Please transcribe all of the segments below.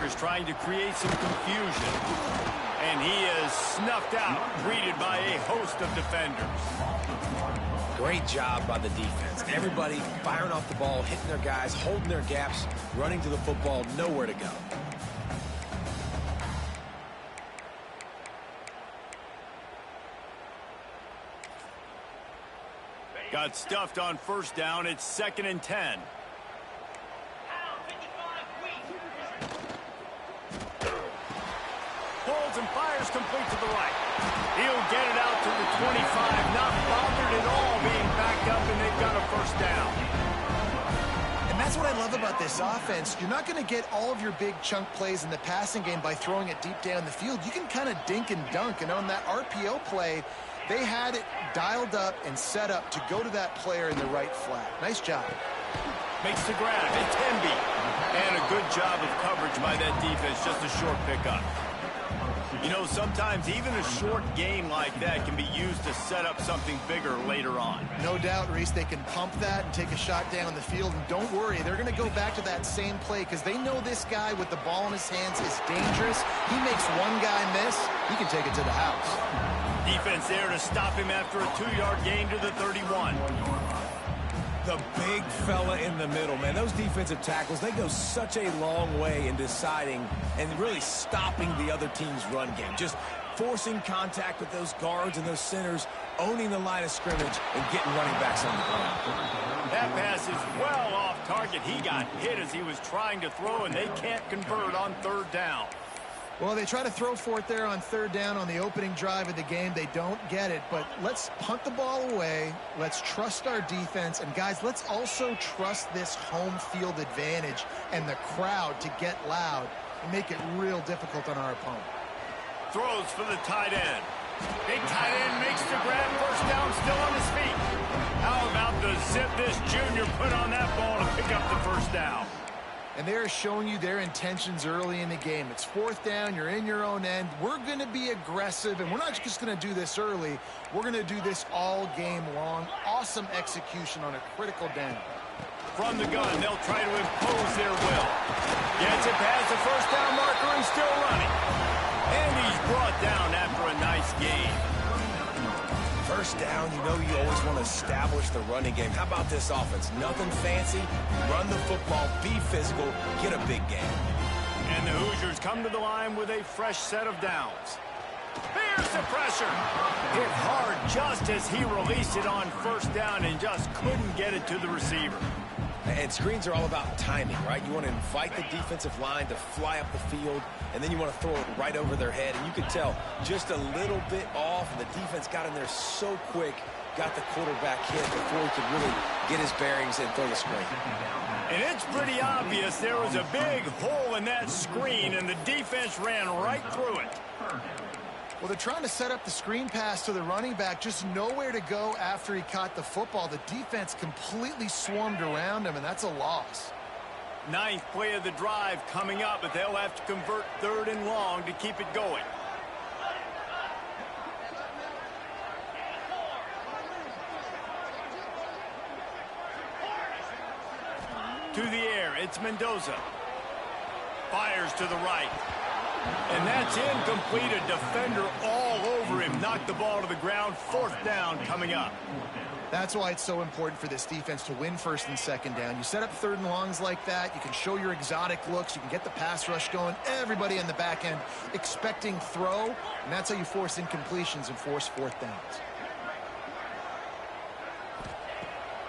is trying to create some confusion. And he is snuffed out, greeted by a host of defenders. Great job by the defense. Everybody firing off the ball, hitting their guys, holding their gaps, running to the football, nowhere to go. Got stuffed on first down. It's 2nd and 10. Pulls and fires complete to the right. He'll get it out to the 25. Not bothered at all being backed up, and they've got a first down. And that's what I love about this offense. You're not going to get all of your big chunk plays in the passing game by throwing it deep down the field. You can kind of dink and dunk. And on that RPO play, they had it dialed up and set up to go to that player in the right flat. Nice job. Makes the grab. It can be. And a good job of coverage by that defense. Just a short pickup. You know, sometimes even a short gain like that can be used to set up something bigger later on. No doubt, Reese, they can pump that and take a shot down the field. And don't worry, they're going to go back to that same play because they know this guy with the ball in his hands is dangerous. He makes one guy miss, he can take it to the house. Defense there to stop him after a 2-yard gain to the 31. The big fella in the middle, man. Those defensive tackles, they go such a long way in deciding and really stopping the other team's run game. Just forcing contact with those guards and those centers, owning the line of scrimmage, and getting running backs on the ground. That pass is well off target. He got hit as he was trying to throw, and they can't convert on 3rd down. Well, they try to throw for it there on 3rd down on the opening drive of the game. They don't get it, but let's punt the ball away. Let's trust our defense. And, guys, let's also trust this home field advantage and the crowd to get loud and make it real difficult on our opponent. Throws for the tight end. Big tight end makes the grab. First down, still on his feet. How about the zip this junior put on that ball to pick up the first down? And they're showing you their intentions early in the game. It's 4th down. You're in your own end. We're going to be aggressive, and we're not just going to do this early. We're going to do this all game long. Awesome execution on a critical down. From the gun, they'll try to impose their will. Gets it past the first down marker and still running. And he's brought down after a nice gain. First down, you know you always want to establish the running game. How about this offense? Nothing fancy. Run the football, be physical, get a big game. And the Hoosiers come to the line with a fresh set of downs. There's the pressure. Hit hard just as he released it on first down and just couldn't get it to the receiver. And screens are all about timing, right? You want to invite the defensive line to fly up the field, and then you want to throw it right over their head. And you can tell just a little bit off, and the defense got in there so quick, got the quarterback hit before he could really get his bearings and throw the screen. And it's pretty obvious there was a big hole in that screen, and the defense ran right through it. Well, they're trying to set up the screen pass to the running back, just nowhere to go after he caught the football. The defense completely swarmed around him, and that's a loss. 9th play of the drive coming up, but they'll have to convert 3rd and long to keep it going. To the air, it's Mendoza. Fires to the right. And that's incomplete. A defender all over him. Knocked the ball to the ground. 4th down coming up. That's why it's so important for this defense to win 1st and 2nd down. You set up 3rd and longs like that. You can show your exotic looks. You can get the pass rush going. Everybody on the back end expecting throw. And that's how you force incompletions and force 4th downs.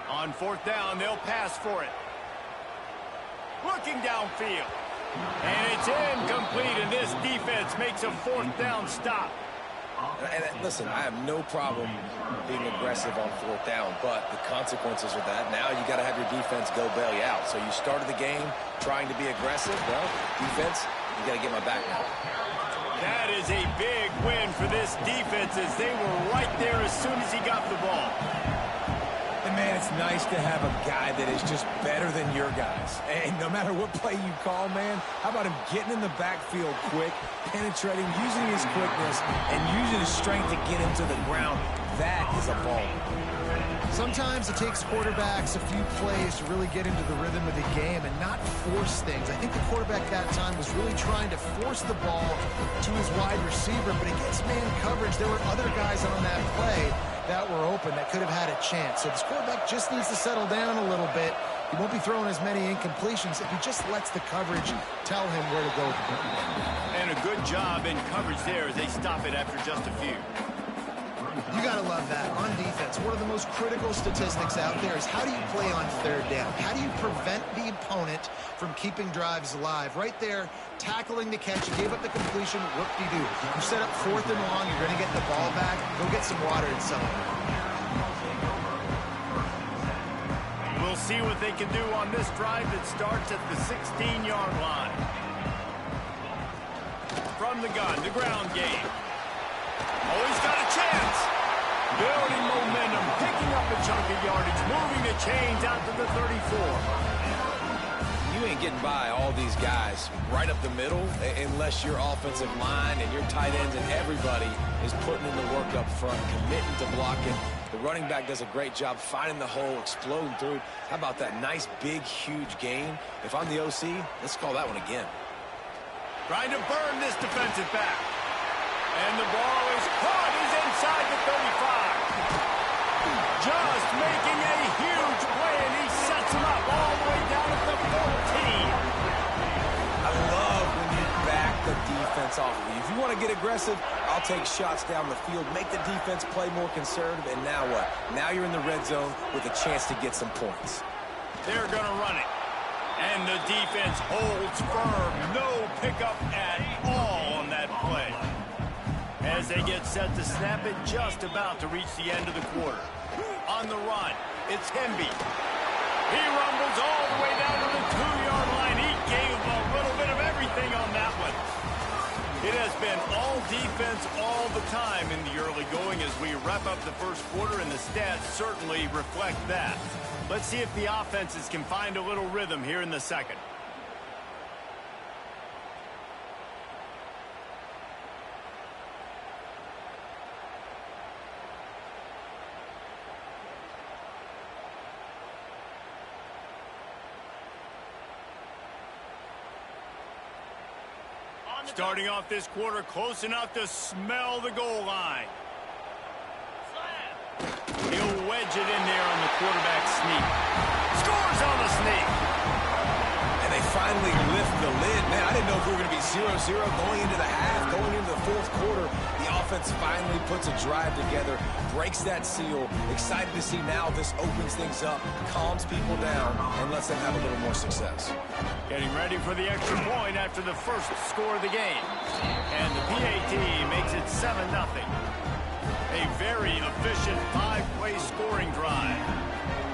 On 4th down, they'll pass for it. Looking downfield. And it's incomplete, and this defense makes a 4th down stop. And listen, I have no problem being aggressive on 4th down, but the consequences of that, now you got to have your defense go bail you out. So you started the game trying to be aggressive. Well, defense, you got to get my back now. That is a big win for this defense as they were right there as soon as he got the ball. And, man, it's nice to have a guy that is just better than your guys. And no matter what play you call, man, how about him getting in the backfield quick, penetrating, using his quickness, and using his strength to get him to the ground. that is a ball. Sometimes it takes quarterbacks a few plays to really get into the rhythm of the game and not force things. I think the quarterback that time was really trying to force the ball to his wide receiver, but against man coverage, there were other guys on that play that were open that could have had a chance. So this quarterback just needs to settle down a little bit. He won't be throwing as many incompletions if he just lets the coverage tell him where to go. And a good job in coverage there as they stop it after just a few. You got to love that. On defense, one of the most critical statistics out there is how do you play on third down? How do you prevent the opponent from keeping drives alive? Right there, tackling the catch, you gave up the completion, whoop-de-doo. You set up 4th and long, you're going to get the ball back. Go get some water and something. We'll see what they can do on this drive that starts at the 16-yard line. From the gun, the ground game. Oh, he's got a chance. Building momentum, picking up a chunk of yardage, moving the chains out to the 34. You ain't getting by all these guys right up the middle unless your offensive line and your tight ends and everybody is putting in the work up front, committing to blocking. The running back does a great job finding the hole, exploding through. How about that nice, big, huge gain? If I'm the OC, let's call that one again. Trying to burn this defensive back. And the ball is caught. He's inside the 35. Just making a huge play, and he sets him up all the way down at the 14. I love when you back the defense off of you. If you want to get aggressive, I'll take shots down the field, make the defense play more conservative, and now what? Now you're in the red zone with a chance to get some points. They're going to run it. And the defense holds firm. No pickup at all on that play. As they get set to snap it, just about to reach the end of the quarter. On the run, it's Hemby. He rumbles all the way down to the 2-yard line. He gave a little bit of everything on that one. It has been all defense all the time in the early going as we wrap up the first quarter, and the stats certainly reflect that. Let's see if the offenses can find a little rhythm here in the second. Starting off this quarter close enough to smell the goal line. He'll wedge it in there on the quarterback sneak. Scores on the sneak. And they finally lift the lid. Man, I didn't know if we were going to be 0-0 going into the half, going into the fourth quarter. The offense finally puts a drive together, breaks that seal. Excited to see now this opens things up, calms people down, and lets them have a little more success. Getting ready for the extra point after the first score of the game. And the PAT makes it 7-0. A very efficient 5-play scoring drive.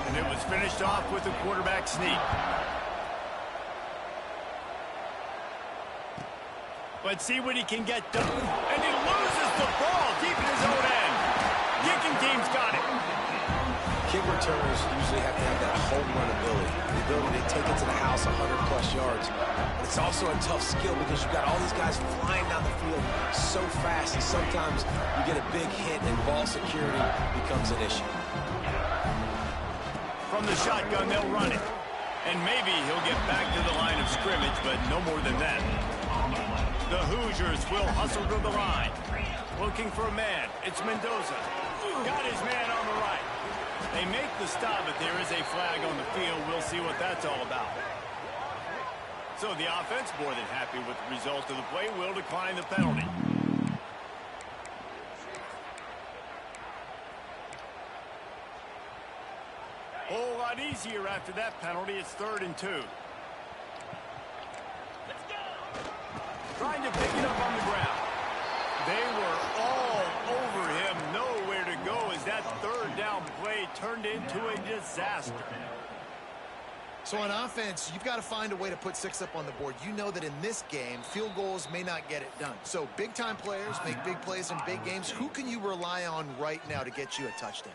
And it was finished off with a quarterback sneak. Let's see what he can get done. And he loses the ball deep in his own end. Kicking team's got it. Kick returners usually have to have that home run ability, the ability to take it to the house 100+ yards. But it's also a tough skill because you've got all these guys flying down the field so fast, and sometimes you get a big hit and ball security becomes an issue. From the shotgun, they'll run it. And maybe he'll get back to the line of scrimmage, but no more than that. The Hoosiers will hustle to the line. Looking for a man. It's Mendoza. Got his man on the right. They make the stop, but there is a flag on the field. We'll see what that's all about. So the offense, more than happy with the result of the play, will decline the penalty. Whole lot easier after that penalty. It's 3rd and 2. Trying to pick it up on the ground. They were all over him. Nowhere to go as that 3rd down play turned into a disaster. So on offense, you've got to find a way to put 6 up on the board. You know that in this game, field goals may not get it done. So big-time players make big plays in big games. Who can you rely on right now to get you a touchdown?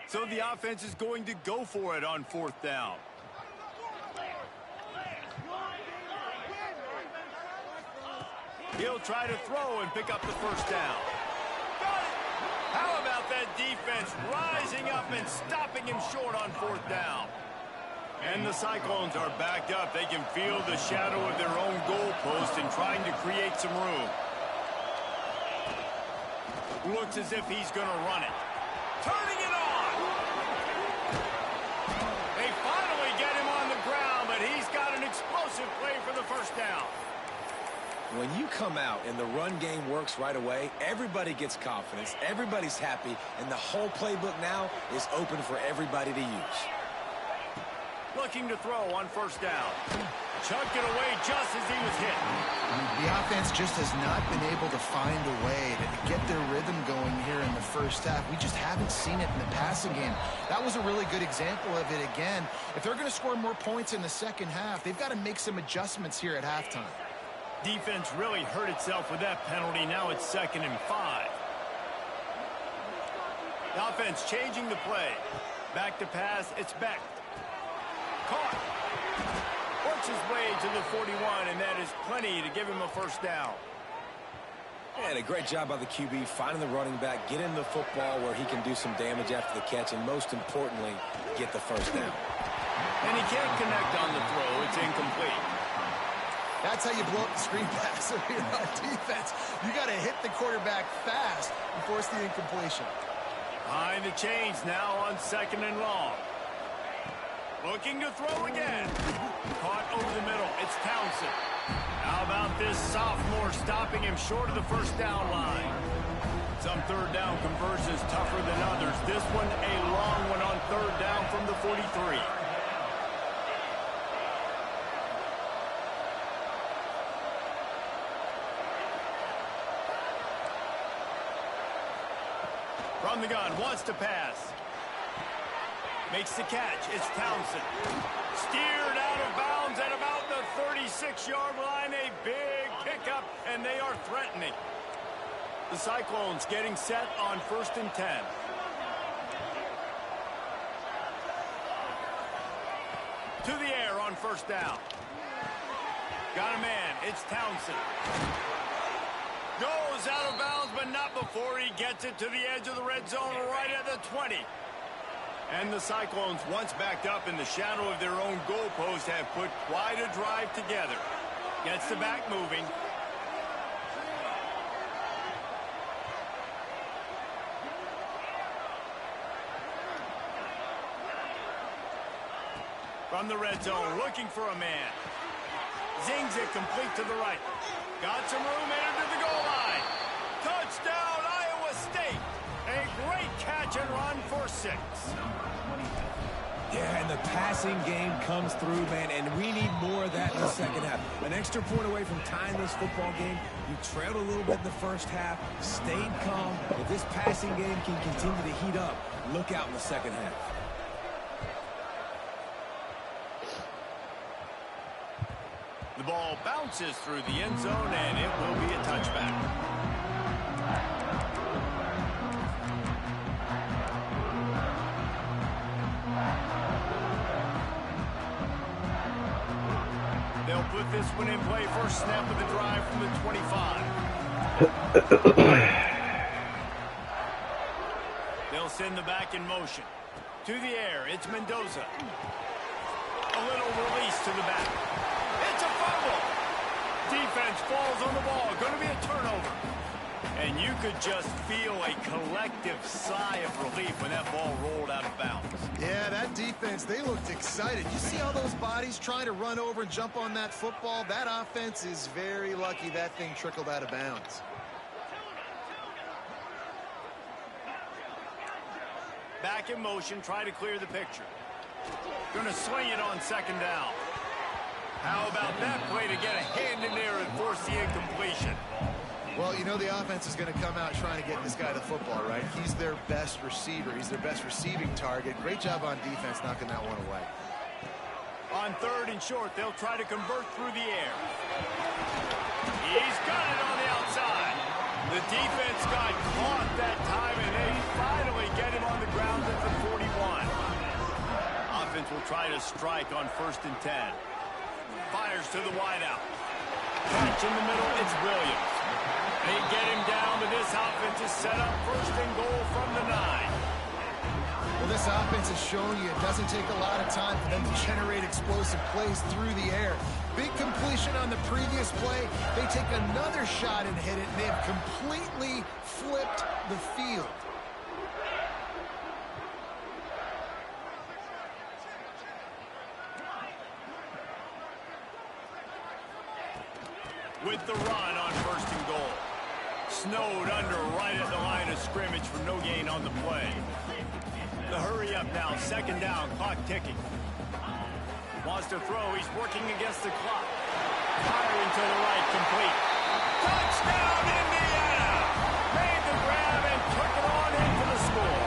So the offense is going to go for it on 4th down. He'll try to throw and pick up the first down. Got it! How about that defense rising up and stopping him short on fourth down? And the Cyclones are backed up. They can feel the shadow of their own goalpost and trying to create some room. Looks as if he's going to run it. Turning it on! They finally get him on the ground, but he's got an explosive play for the first down. When you come out and the run game works right away, everybody gets confidence, everybody's happy, and the whole playbook now is open for everybody to use. Looking to throw on first down. Chucked it away just as he was hit. The offense just has not been able to find a way to get their rhythm going here in the first half. We just haven't seen it in the passing game. That was a really good example of it again. If they're going to score more points in the second half, they've got to make some adjustments here at halftime. Defense really hurt itself with that penalty. Now it's 2nd and 5. The offense changing the play. Back to pass. It's Beck. Caught. Works his way to the 41, and that is plenty to give him a first down. And a great job by the QB finding the running back, getting the football where he can do some damage after the catch, and most importantly, get the first down. And he can't connect on the throw. It's incomplete. That's how you blow up the screen pass here on defense. You got to hit the quarterback fast and force the incompletion. Behind the chains now on 2nd and long. Looking to throw again. Caught over the middle. It's Townsend. How about this sophomore stopping him short of the first down line? Some third down conversions tougher than others. This one a long one on third down from the 43. From the gun, wants to pass. Makes the catch. It's Townsend. Steered out of bounds at about the 36-yard line. A big pickup, and they are threatening. The Cyclones getting set on 1st and 10. To the air on first down. Got a man. It's Townsend. Goes out of bounds, but not before he gets it to the edge of the red zone right at the 20. And the Cyclones, once backed up in the shadow of their own goalpost, have put quite a drive together. Gets the back moving. From the red zone, looking for a man. Zings it complete to the right. Got some room, entered to the goal line. Touchdown, Iowa State. A great catch and run for 6. Yeah, and the passing game comes through, man, and we need more of that in the second half. An extra point away from tying this football game. You trailed a little bit in the first half, stayed calm. If this passing game can continue to heat up, look out in the second half. The ball bounces through the end zone, and it will be a touchback. They'll put this one in play. First snap of the drive from the 25. They'll send the back in motion. To the air, it's Mendoza. A little release to the back. It's a fumble. Defense falls on the ball. Going to be a turnover. And you could just feel a collective sigh of relief when that ball rolled out of bounds. Yeah, that defense, they looked excited. You see all those bodies trying to run over and jump on that football? That offense is very lucky that thing trickled out of bounds. Back in motion, try to clear the picture. Going to swing it on second down. How about that play to get a hand in there and force the incompletion? Well, you know the offense is going to come out trying to get this guy the football, right? He's their best receiver. He's their best receiving target. Great job on defense knocking that one away. On third and short, they'll try to convert through the air. He's got it on the outside. The defense got caught that time, and they finally get him on the ground at the 41. Offense will try to strike on 1st and 10. Fires to the wideout. bunch in the middle. It's Williams. They get him down, but this offense is set up 1st and goal from the 9. Well, this offense is showing you it doesn't take a lot of time for them to generate explosive plays through the air. Big completion on the previous play. They take another shot and hit it, and they've completely flipped the field. With the run on 1st and goal. Snowed under right at the line of scrimmage for no gain on the play. The hurry up now, 2nd down, clock ticking. Wants to throw, he's working against the clock. Firing to the right, complete. Touchdown, Indiana! Made the grab and took it on into the score.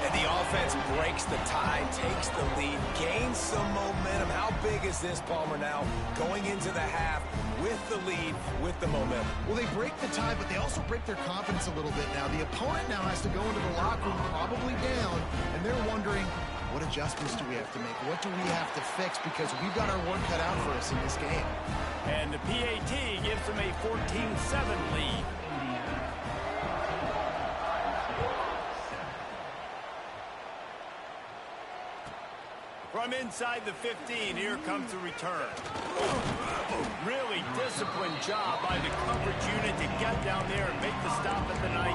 And the offense breaks the tie, takes the lead, gains some momentum. How big is this, Palmer, now? Going into the half with the lead, with the momentum. Well, they break the tie, but they also break their confidence a little bit now. The opponent now has to go into the locker room probably down, and they're wondering, what adjustments do we have to make? What do we have to fix? Because we've got our work cut out for us in this game. And the PAT gives them a 14-7 lead. From inside the 15, here comes the return. Really disciplined job by the coverage unit to get down there and make the stop at the 19.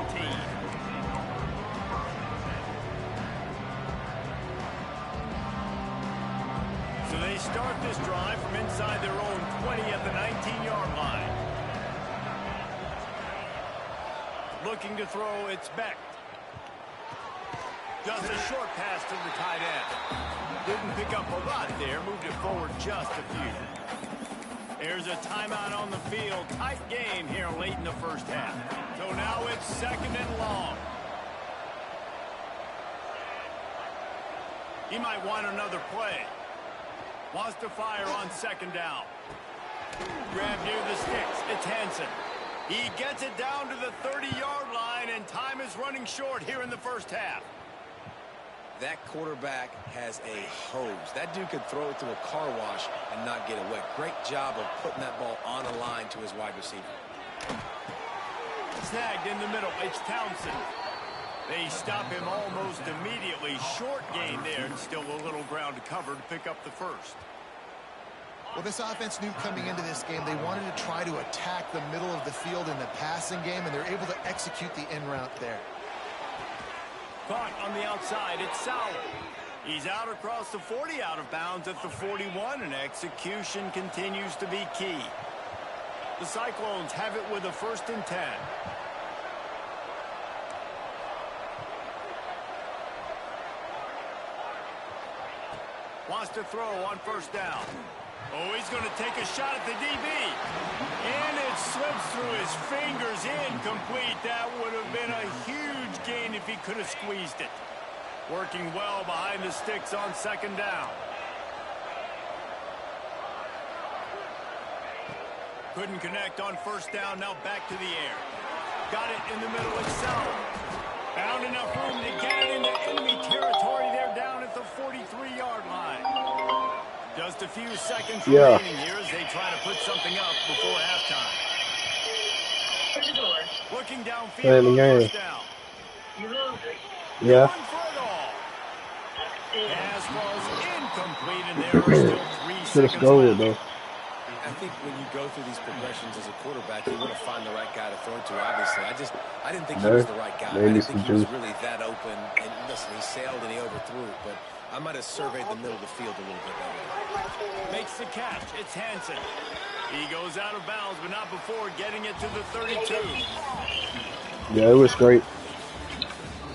So they start this drive from inside their own 20 at the 19-yard line. Looking to throw, it's Beck. Just a short pass to the tight end. Didn't pick up a lot there, moved it forward just a few. There's a timeout on the field. Tight game here late in the 1st half. So now it's 2nd and long. He might want another play. Wants to fire on 2nd down. Grab near the sticks. It's Hansen. He gets it down to the 30-yard line, and time is running short here in the 1st half. That quarterback has a hose. That dude could throw it through a car wash and not get it wet. Great job of putting that ball on a line to his wide receiver. Snagged in the middle. It's Townsend. They stop him almost immediately. Short gain there, and still a little ground to cover to pick up the 1st. Well, this offense knew coming into this game they wanted to try to attack the middle of the field in the passing game, and they're able to execute the in route there. Caught on the outside, it's Sauer. He's out across the 40, out of bounds at the 41, and execution continues to be key. The Cyclones have it with a 1st and 10. Wants to throw on 1st down. Oh, he's going to take a shot at the DB. And it slips through his fingers, incomplete. That would have been a huge gain if he could have squeezed it. Working well behind the sticks on 2nd down. Couldn't connect on 1st down, now back to the air. Got it in the middle itself. Found enough room to get it into enemy territory. They're down at the 43-yard line. Just a few seconds remaining here as they try to put something up before halftime. Looking downfield on 1st down. Yeah. Pass was incomplete, and there are still 3 seconds left. Though. I think when you go through these progressions as a quarterback, you want to find the right guy to throw to, obviously. I didn't think he was the right guy. I didn't think he was really that open. And listen, he sailed and he overthrew it, but I might have surveyed the middle of the field a little bit better. Makes the catch. It's Hansen. He goes out of bounds, but not before getting it to the 32. Yeah, it was great.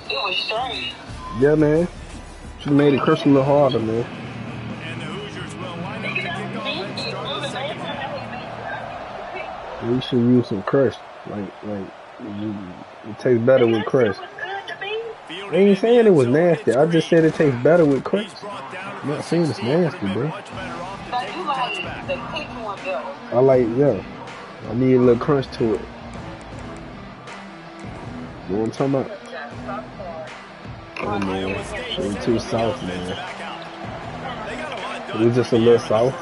It was straight. Yeah, man. She made it crush a little harder, man. And the Hoosiers will line up to kick off and start the 2nd half. We should use some crush. It tastes better with crush. I ain't saying it was nasty. I just said it tastes better with crush. I'm not saying it's nasty, bro. I I need a little crunch to it. You know what I'm talking about? Oh man, it's too soft, man. It was just a little soft.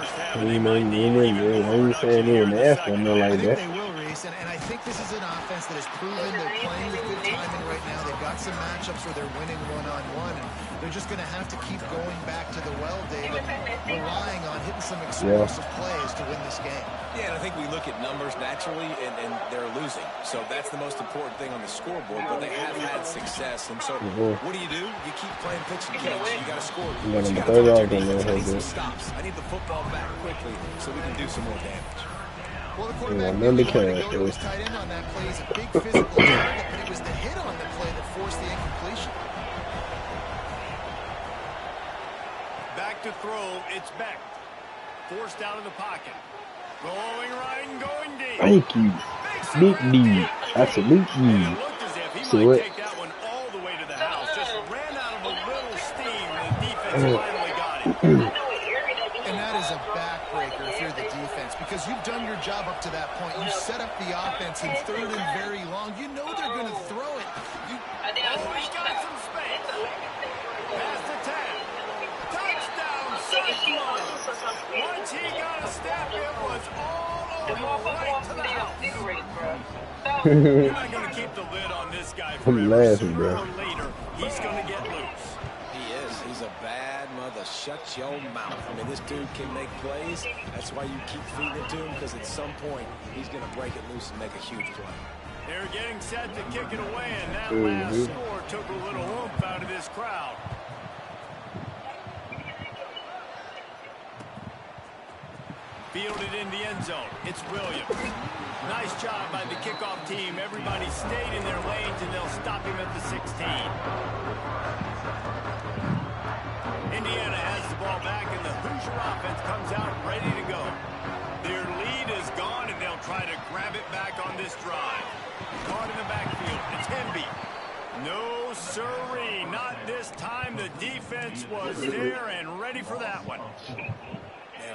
they might need even more production here in the second half. I think they will, Reese, and I think this is an offense that has proven they're playing with good timing right now. They've got some matchups where they're winning one-on-one, and they're just going to have to keep going back to the well, David, relying on hitting some explosive plays to win this game. Yeah, and I think we look at numbers naturally, and they're losing. So that's the most important thing on the scoreboard, but they have had success. And so what do? You keep playing pitch and catch. You got to score. You got to tell your defense, I need some stops. I need the football back quickly so we can do some more damage. Well, the quarterback knew he wanted to go to his tight end on that play. He's a big physical target, but it was the hit on the play that forced the incompletion. Back to throw, it's Beck. Forced out of the pocket. Going right and going deep. Thank you. Big D. That's a big D. It looked as if he might take that one all the way to the house. Just ran out of a little steam, and the defense finally got it. And that is a backbreaker if you're the defense, because you've done your job up to that point. You've set up the offense in third and very long. You know they're going to throw it. He's got some space. Pass the 10. Touchdown, Cyclones. Once he got a step, it was all over right to the house. You're not going to keep the lid on this guy forever. Sooner or later, he's going to get loose. He is. He's a bad mother. Shut your mouth. I mean, this dude can make plays. That's why you keep feeding it to him, because at some point, he's going to break it loose and make a huge play. They're getting set to kick it away, and that last score took a little oomph out of this crowd. Fielded in the end zone. It's Williams. Nice job by the kickoff team. Everybody stayed in their lanes, and they'll stop him at the 16. Indiana has the ball back, and the Hoosier offense comes out ready to go. Their lead is gone, and they'll try to grab it back on this drive. Caught in the backfield. It's Hemby. No, sirree. Not this time. The defense was there and ready for that one.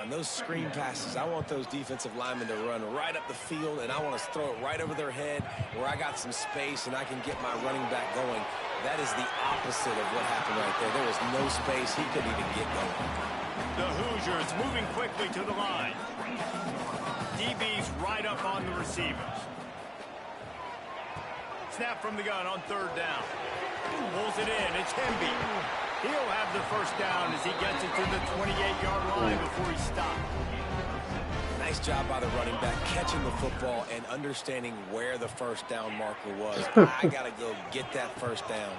On those screen passes, I want those defensive linemen to run right up the field, and I want to throw it right over their head where I got some space and I can get my running back going. That is the opposite of what happened right there. There was no space. He couldn't even get going. The Hoosiers moving quickly to the line. DB's right up on the receivers. Snap from the gun on third down. Pulls it in. It's Hemby. He'll have the first down as he gets it to the 28-yard line before he stopped. Nice job by the running back, catching the football and understanding where the first down marker was. I got to go get that first down.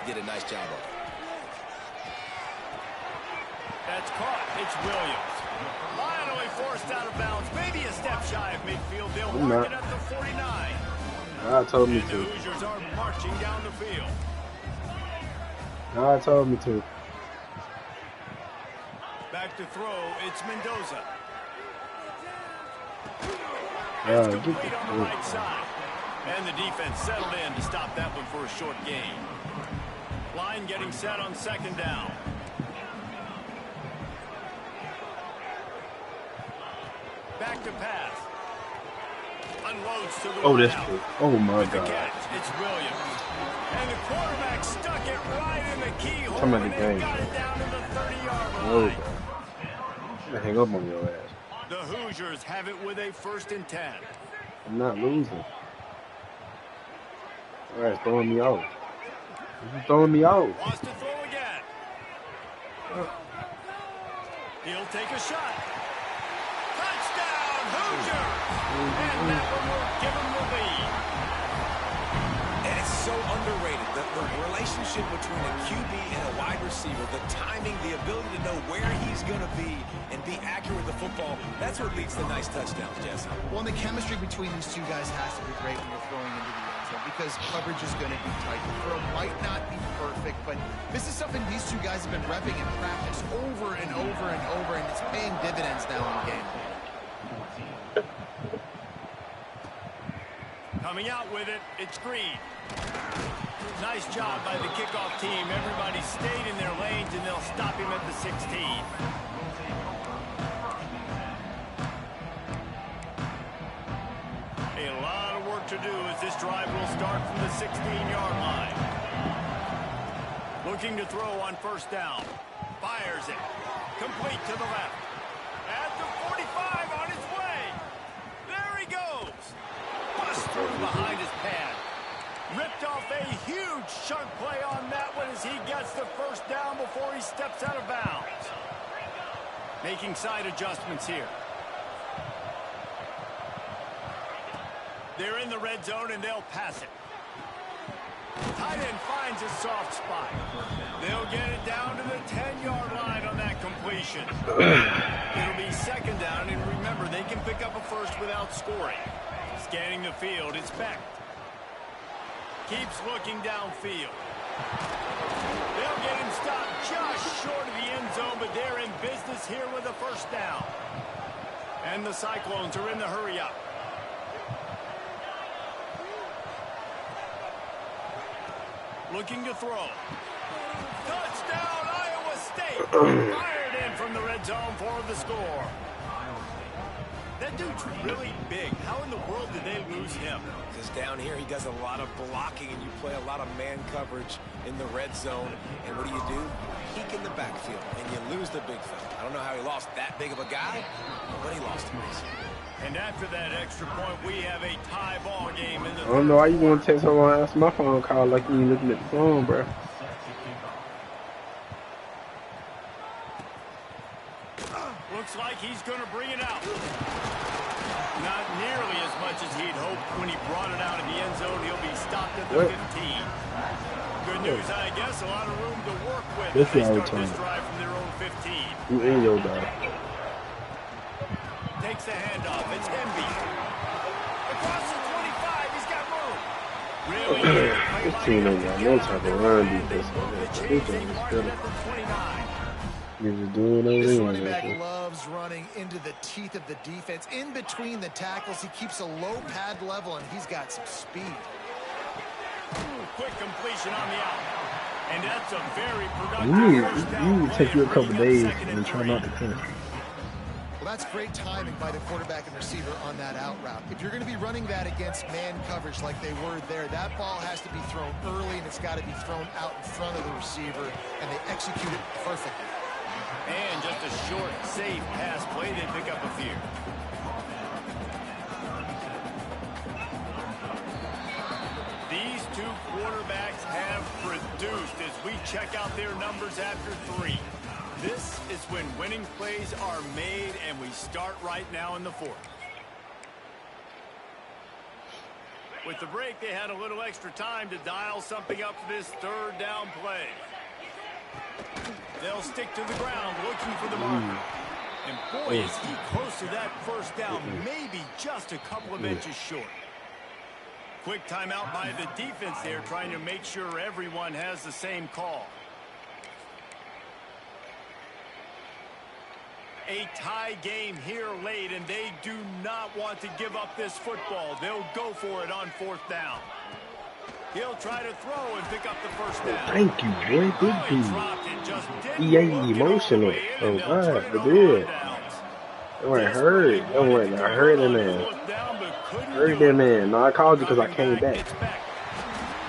Did a nice job of it. That's caught. It's Williams. Finally forced out of bounds. Maybe a step shy of midfield. They'll mark it at the 49. I told me to. The Hoosiers are marching down the field. I told me to. Back to throw, it's Mendoza. Get Complete on the right side. And the defense settled in to stop that one for a short gain. Line getting set on second down. Back to pass. Unloads to the that's true. Oh my God. Catch, it's Williams. And the quarterback stuck it right in the keyhole. Some of the game. Got it down to the 30-yard line. Oh, God. Hang up on your ass. The Hoosiers have it with a 1st and 10. I'm not losing. All right, throwing me out. You're throwing me out. Wants to throw again. He'll take a shot. Touchdown, Hoosiers! And that one will give him the lead. And it's so underrated. The relationship between a QB and a wide receiver, the timing, the ability to know where he's going to be and be accurate with the football, that's what leads to nice touchdowns, Jesse. Well, and the chemistry between these two guys has to be great when you're throwing into the end zone, because coverage is going to be tight. The throw might not be perfect, but this is something these two guys have been repping in practice over and over and over, and it's paying dividends now in the game. Coming out with it, it's Green. Nice job by the kickoff team. Everybody stayed in their lanes, and they'll stop him at the 16. A lot of work to do as this drive will start from the 16-yard line. Looking to throw on first down. Fires it. Complete to the left. At the behind his pad. Ripped off a huge chunk play on that one as he gets the first down before he steps out of bounds. Making side adjustments here. They're in the red zone and they'll pass it. Tight end finds a soft spot. They'll get it down to the 10-yard line on that completion. It'll be second down, and remember, they can pick up a first without scoring. Scanning the field, it's Beck. Keeps looking downfield. They'll get him stopped just short of the end zone, but they're in business here with a first down. And the Cyclones are in the hurry-up. Looking to throw. Touchdown, Iowa State. Fired in from the red zone for the score. That dude's really big. How in the world did they lose him? Because down here he does a lot of blocking, and you play a lot of man coverage in the red zone. And what do? Peek in the backfield, and you lose the big fella. I don't know how he lost that big of a guy, but he lost him. And after that extra point, we have a tie ball game in the I don't know why you want to text someone else my phone call like you ain't looking at the phone, bro. Looks like he's going to bring it out. Not nearly as much as he'd hoped when he brought it out in the end zone. He'll be stopped at the 15. Good news, I guess. A lot of room to work with. They start this drive from their own 15. You in your dog. Takes the handoff. It's Hemby. Across the 25. He's got room. Really? This team ain't got no type of run defense on this. This team is better. He's just doing This everything. running back loves running into the teeth of the defense. In between the tackles, he keeps a low pad level, and he's got some speed. Quick completion on the out. And that's a very productive You need to take you a couple days and try not to finish. Well, that's great timing by the quarterback and receiver on that out route. If you're going to be running that against man coverage like they were there, that ball has to be thrown early, and it's got to be thrown out in front of the receiver, and they execute it perfectly. And just a short, safe pass play, they pick up a few. These two quarterbacks have produced as we check out their numbers after 3. This is when winning plays are made, and we start right now in the 4th. With the break, they had a little extra time to dial something up for this third down play. They'll stick to the ground looking for the marker. And boy, is he close to that first down, maybe just a couple of inches short. Quick timeout by the defense there, trying to make sure everyone has the same call. A tie game here late, and they do not want to give up this football. They'll go for it on 4th down. He'll try to throw and pick up the first down. Thank you, boy. Good dude. He ain't emotional. Oh, God, but good. Oh, I heard. Oh, wait, I heard that man. Heard that man. No, I called you because I came back.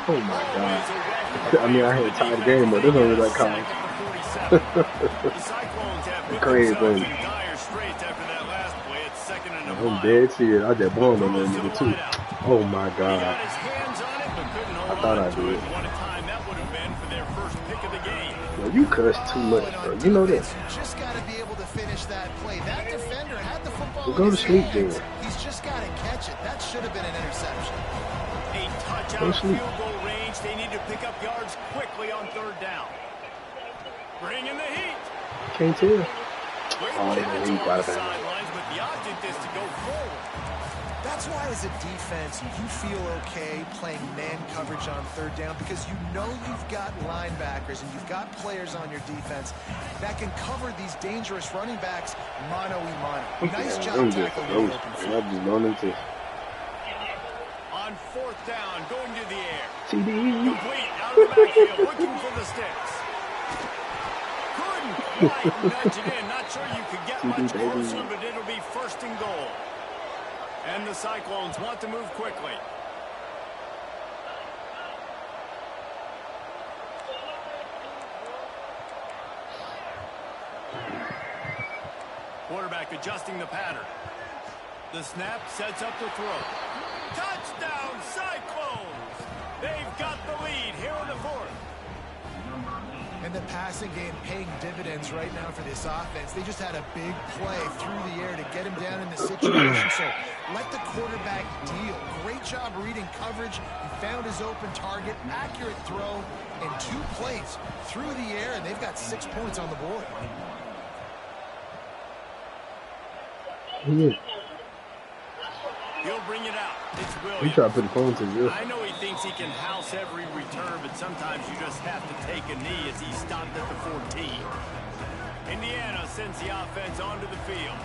Oh, my God. I mean, I had to tie the game, but this one was like college. Crazy thing. I'm dead serious. I just bombed on that nigga too. Oh my God. I thought I did. Yo, you cuss too much, bro. You know that. Just got to be able to finish that play. That defender had the football. Well, go to sleep then. He's just got to catch it. That should have been an interception. A touch out of field goal range. They need to pick up yards quickly on 3rd down. Bring in the heat. Can't tell. Oh, they don't leave out of bounds. But the object is to go forward. That's why, as a defense, you feel okay playing man coverage on 3rd down, because you know you've got linebackers and you've got players on your defense that can cover these dangerous running backs mano-a-mano. Nice job tackling the open field. I'm just running to. On 4th down, going to the air. TD. Complete out of the backfield, looking for the sticks. Couldn't quite nudge it in. Not sure you could get much closer, but it'll be 1st and goal. And the Cyclones want to move quickly. Quarterback adjusting the pattern. The snap sets up the throw. Touchdown, Cyclones! They've got the lead here in the fourth. And the passing game paying dividends right now for this offense. They just had a big play through the air to get him down in the situation. So let the quarterback deal. Great job reading coverage. He found his open target. Accurate throw. And 2 plays through the air, and they've got 6 points on the board. He'll bring it out. It's Williams. He tried to put the phone to you. I know he thinks he can house every return, but sometimes you just have to take a knee as he stopped at the 14. Indiana sends the offense onto the field.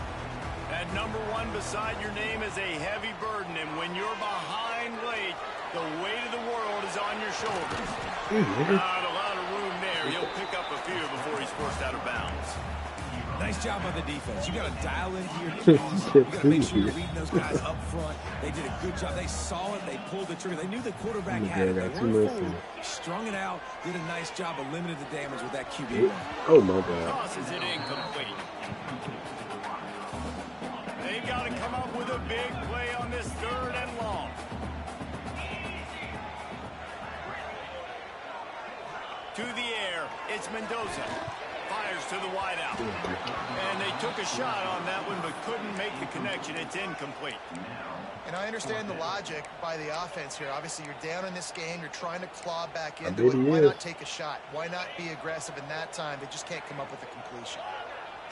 That number 1 beside your name is a heavy burden, and when you're behind late, the weight of the world is on your shoulders. Not a lot of room there. He'll pick up a few before he's forced out of bounds. Nice job on the defense. You got to dial into your defense. You got to make sure you're reading those guys up front. They did a good job. They saw it. They pulled the trigger. They knew the quarterback had it. They weren't fooled. Strung it out. Did a nice job of limiting the damage with that QB. Oh, my God. Tosses it incomplete. They got to come up with a big play on this 3rd and long. To the air, it's Mendoza. Fires to the wideout. And they took a shot on that one, but couldn't make the connection. It's incomplete. And I understand the logic by the offense here. Obviously, you're down in this game. You're trying to claw back into it. Why not take a shot? Why not be aggressive in that time? They just can't come up with a completion.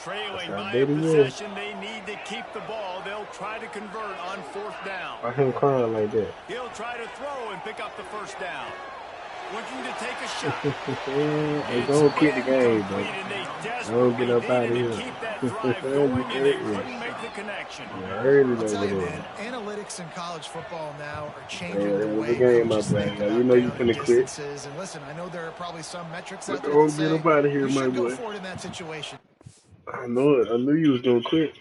Trailing by a possession, they need to keep the ball. They'll try to convert on 4th down. I him crying like that. He'll try to throw and pick up the 1st down. Looking to take a shot. Hey, don't quit the game, bro. Don't get up out of here. Couldn't make the connection. I'll tell you, man, analytics in college football now are changing the way coaches think about you know you finna quit. distances. And listen, I know there are probably some metrics out there Don't that say get up out of here, you my should go boy. for it in that situation. I know it. I knew you was gonna quit.